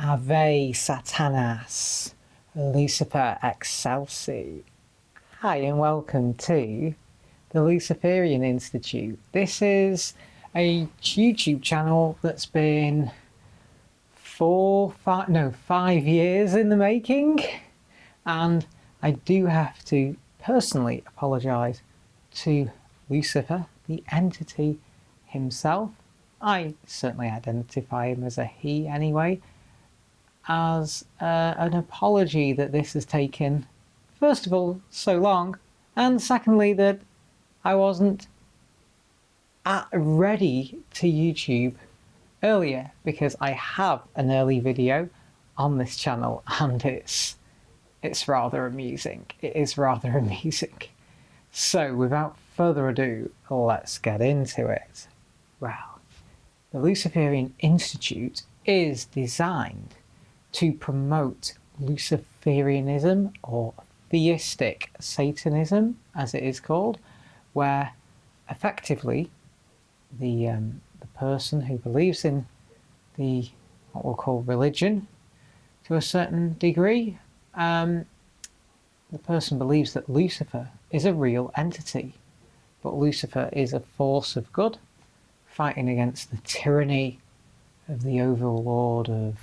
Ave Satanas, Lucifer Excelsi. Hi and welcome to the Luciferian Institute. This is a YouTube channel that's been 5 years in the making, and I do have to personally apologise to Lucifer, the entity himself. I certainly identify him as a he anyway, as an apology that this has taken, first of all, so long, and secondly that I wasn't ready to YouTube earlier, because I have an early video on this channel and it's rather amusing. It is rather amusing. So without further ado, let's get into it. Well, the Luciferian Institute is designed to promote Luciferianism, or Theistic Satanism as it is called, where effectively the person who believes in what we'll call religion to a certain degree, the person believes that Lucifer is a real entity, but Lucifer is a force of good fighting against the tyranny of the overlord of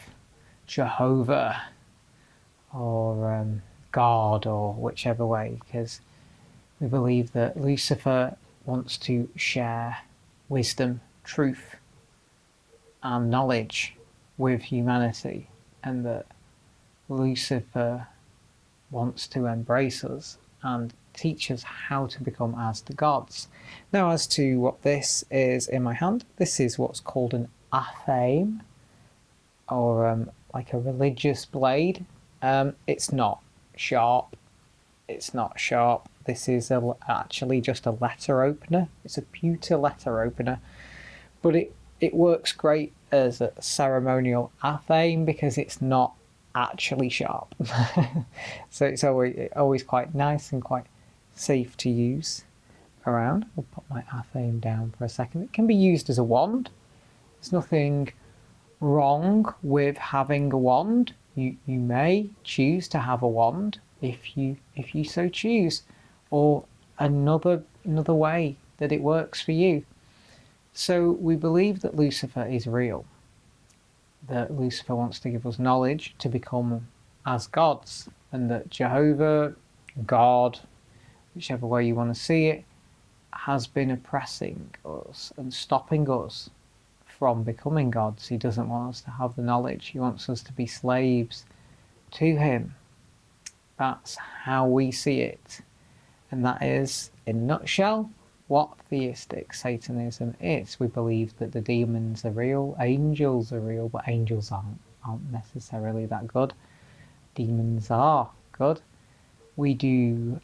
Jehovah or God, or whichever way, because we believe that Lucifer wants to share wisdom, truth and knowledge with humanity, and that Lucifer wants to embrace us and teach us how to become as the gods. Now, as to what this is in my hand, this is what's called an athame, or like a religious blade. It's not sharp. It's not sharp. This is actually just a letter opener. It's a pewter letter opener, but it works great as a ceremonial athame because it's not actually sharp. So it's always quite nice and quite safe to use around. I'll put my athame down for a second. It can be used as a wand. There's nothing wrong with having a wand. You may choose to have a wand if you so choose, or another way that it works for you. So we believe that Lucifer is real, that Lucifer wants to give us knowledge to become as gods, and that Jehovah, God, whichever way you want to see it, has been oppressing us and stopping us from becoming gods. He doesn't want us to have the knowledge. He wants us to be slaves to him. That's how we see it. And that is, in a nutshell, what theistic Satanism is. We believe that the demons are real, angels are real, but angels aren't necessarily that good. Demons are good. We do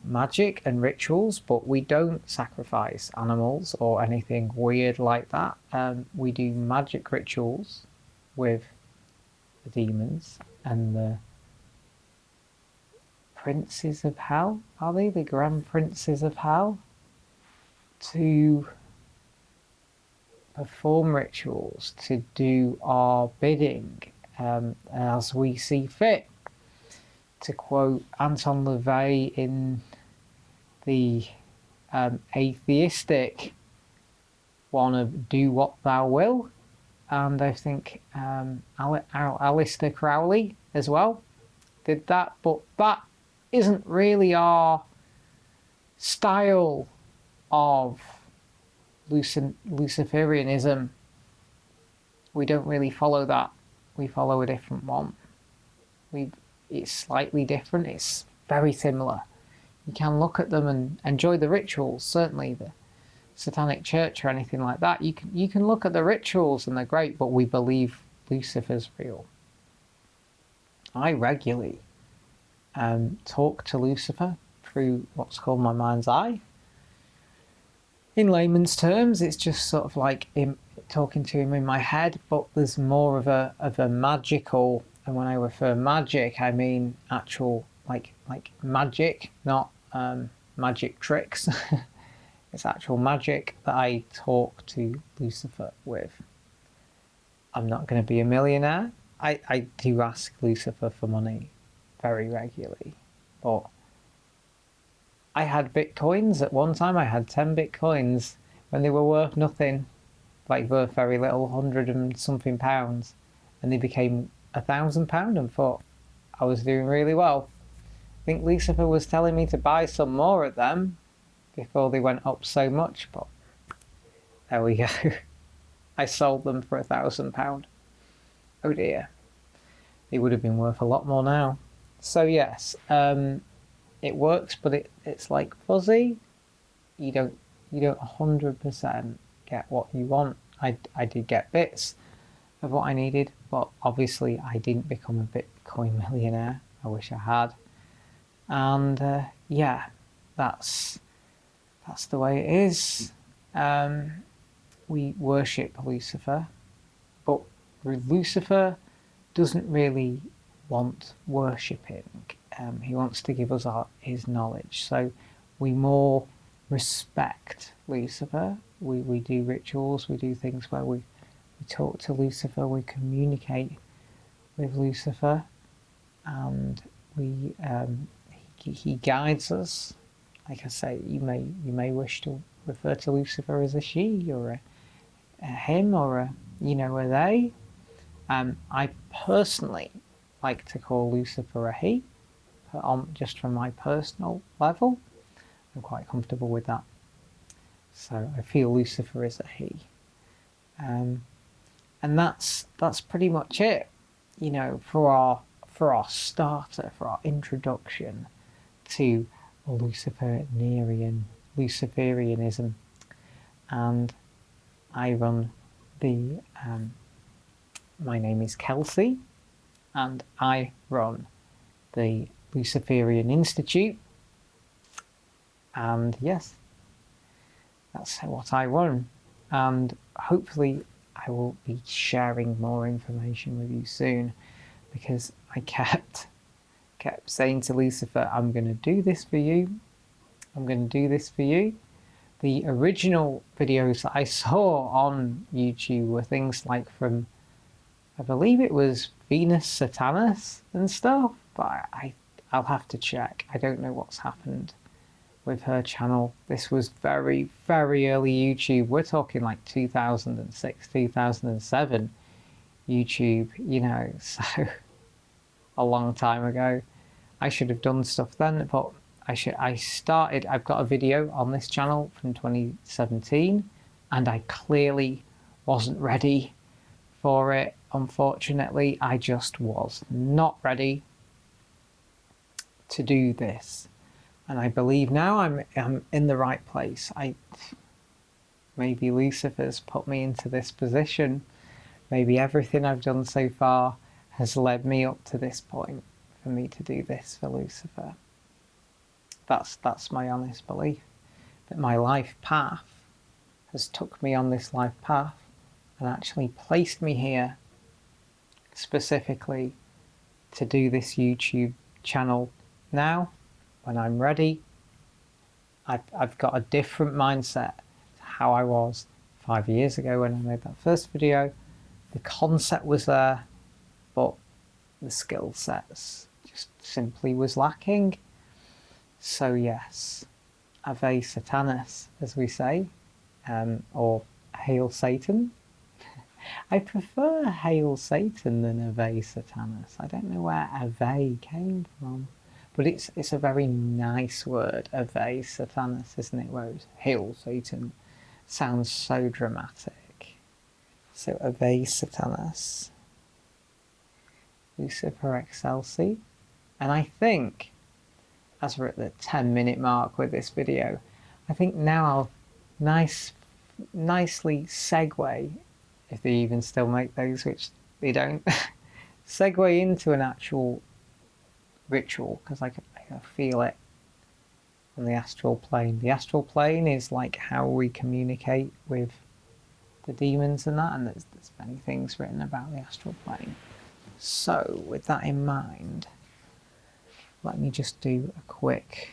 magic and rituals, but we don't sacrifice animals or anything weird like that. We do magic rituals with the demons and the princes of hell, are they? The grand princes of hell, to perform rituals, to do our bidding as we see fit. To quote Anton LaVey in the atheistic one of "Do What Thou Will," and I think Aleister Crowley as well did that, but that isn't really our style of Luciferianism. We don't really follow that. We follow a different one. It's slightly different. It's very similar. You can look at them and enjoy the rituals. Certainly the Satanic Church or anything like that, you can look at the rituals and they're great, but we believe Lucifer's real. I regularly talk to Lucifer through what's called my mind's eye. In layman's terms, it's just sort of like talking to him in my head, but there's more of a magical. And when I refer magic, I mean actual like magic, not magic tricks. It's actual magic that I talk to Lucifer with. I'm not going to be a millionaire. I do ask Lucifer for money very regularly, but I had bitcoins at one time. I had 10 bitcoins when they were worth nothing, like worth very little, 100 and something pounds, and they became £1,000 and thought I was doing really well. I think Lucifer was telling me to buy some more of them before they went up so much, but there we go. I sold them for £1,000. Oh dear. They would have been worth a lot more now. So yes, it works, but it's like fuzzy. You don't 100% get what you want. I did get bits of what I needed, but obviously I didn't become a Bitcoin millionaire. I wish I had. And yeah, that's the way it is. We worship Lucifer, but Lucifer doesn't really want worshipping. He wants to give us his knowledge. So we more respect Lucifer. We do rituals, we do things where we talk to Lucifer, we communicate with Lucifer, and he guides us. Like I say, you may wish to refer to Lucifer as a she or a him or a they. I personally like to call Lucifer a he, just from my personal level. I'm quite comfortable with that. So I feel Lucifer is a he. And that's pretty much it, for our starter, for our introduction to Luciferianism. And I run the my name is Kelsey, and I run the Luciferian Institute, and yes, that's what I run, and hopefully I will be sharing more information with you soon, because I kept saying to Lucifer, I'm going to do this for you, I'm going to do this for you. The original videos that I saw on YouTube were things like from, I believe it was Venus Satanis and stuff, but I'll have to check. I don't know what's happened with her channel. This was very, very early YouTube. We're talking like 2006, 2007 YouTube, so a long time ago. I should have done stuff then, but I've got a video on this channel from 2017, and I clearly wasn't ready for it. Unfortunately, I just was not ready to do this, and I believe now I'm in the right place. Maybe Lucifer's put me into this position. Maybe everything I've done so far has led me up to this point for me to do this for Lucifer. That's my honest belief, that my life path has took me on this life path and actually placed me here specifically to do this YouTube channel now. When I'm ready, I've got a different mindset to how I was 5 years ago when I made that first video. The concept was there, but the skill sets just simply was lacking. So yes, Ave Satanas, as we say, or Hail Satan. I prefer Hail Satan than Ave Satanas. I don't know where Ave came from, but it's a very nice word, Ave Satanas, isn't it? Whereas Hail Satan sounds so dramatic. So Ave Satanas, Lucifer Excelsi, and I think, as we're at the 10-minute mark with this video, I think now I'll nicely segue, if they even still make those, which they don't, segue into an actual ritual, because I can feel it on the astral plane. The astral plane is like how we communicate with the demons and that, and there's many things written about the astral plane. So with that in mind, let me just do a quick,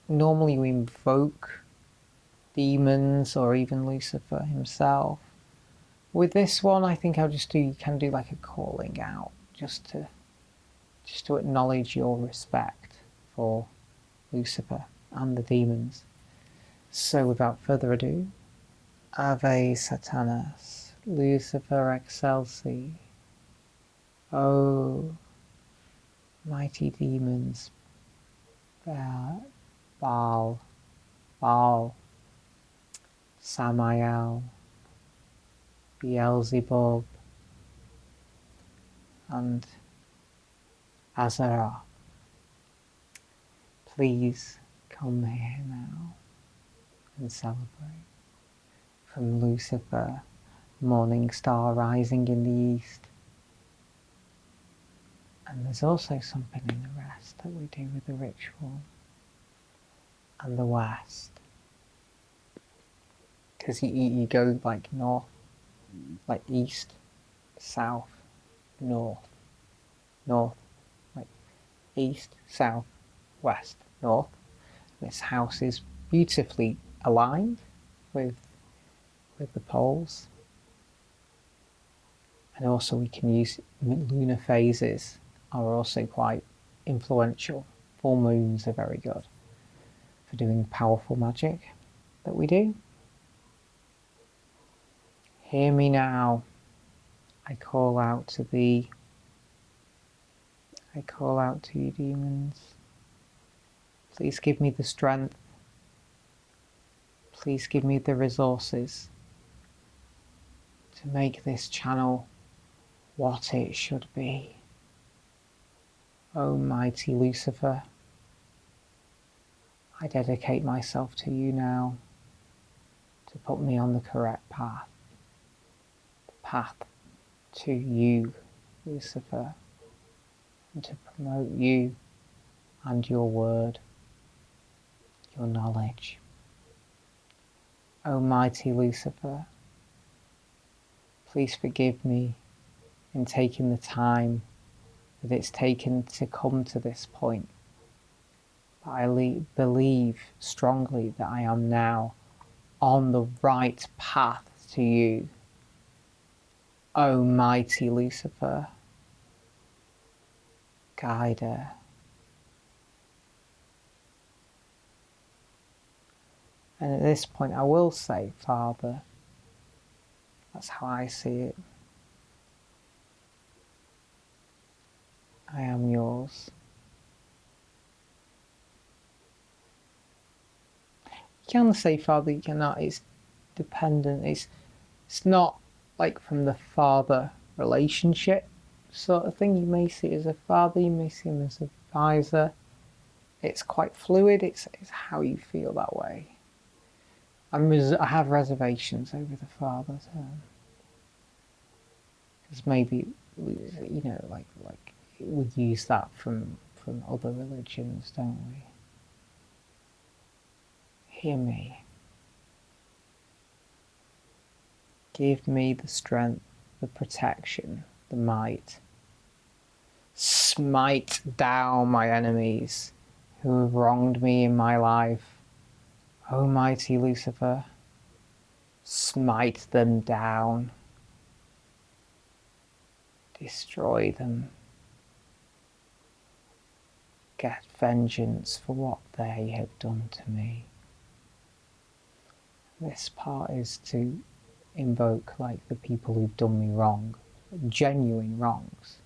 normally we invoke demons or even Lucifer himself, With this one, I think I'll just do like a calling out, just to acknowledge your respect for Lucifer and the demons. So without further ado, Ave Satanas, Lucifer excelsi. O mighty demons, Baal, Samael, Beelzebub, and Azara, please come here now and celebrate. From Lucifer, morning star rising in the east. And there's also something in the rest that we do with the ritual, and the west. Because you go like north, like east, south, north, like east, south, west, north. This house is beautifully aligned with the poles. And also we can use lunar phases are also quite influential. Full moons are very good for doing powerful magic that we do. Hear me now. I call out to thee. I call out to you, demons. Please give me the strength. Please give me the resources to make this channel what it should be. O mighty Lucifer, I dedicate myself to you now to put me on the correct path. The path to you, Lucifer, and to promote you and your word, your knowledge. O mighty Lucifer, please forgive me in taking the time that it's taken to come to this point. But I believe strongly that I am now on the right path to you. O mighty Lucifer, guider. And at this point I will say, Father, that's how I see it. I am yours. You can say, Father, you cannot. It's dependent. It's not like from the father relationship sort of thing. You may see it as a father, you may see him as an advisor. It's quite fluid. It's how you feel that way. I have reservations over the father term. Because maybe, you know, like we use that from other religions, don't we? Hear me. Give me the strength, the protection, the might. Smite down my enemies who have wronged me in my life. O mighty Lucifer, smite them down. Destroy them. Get vengeance for what they have done to me. This part is to invoke like the people who've done me wrong, genuine wrongs,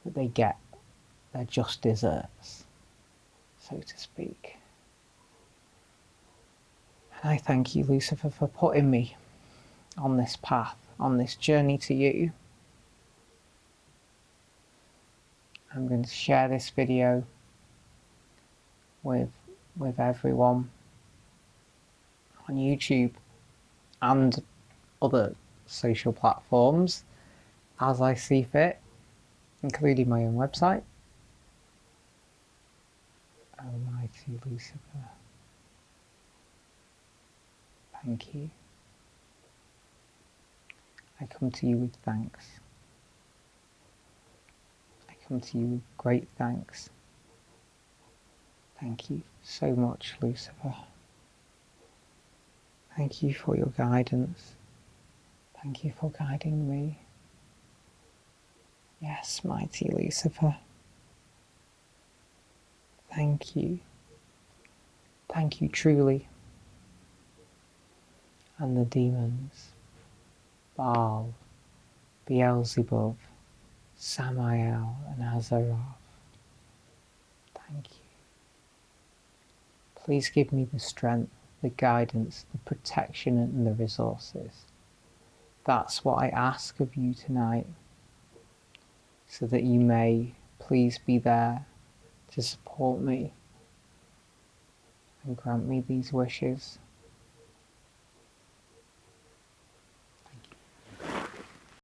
that they get their just deserts, so to speak. And I thank you, Lucifer, for putting me on this path, on this journey to you. I'm going to share this video with everyone on YouTube and other social platforms as I see fit, including my own website. Almighty Lucifer, thank you. I come to you with thanks. I come to you with great thanks. Thank you so much, Lucifer. Thank you for your guidance. Thank you for guiding me. Yes, mighty Lucifer. Thank you. Thank you truly. And the demons, Baal, Beelzebub, Samael, and Azaroth. Thank you. Please give me the strength, the guidance, the protection, and the resources. That's what I ask of you tonight, so that you may please be there to support me and grant me these wishes.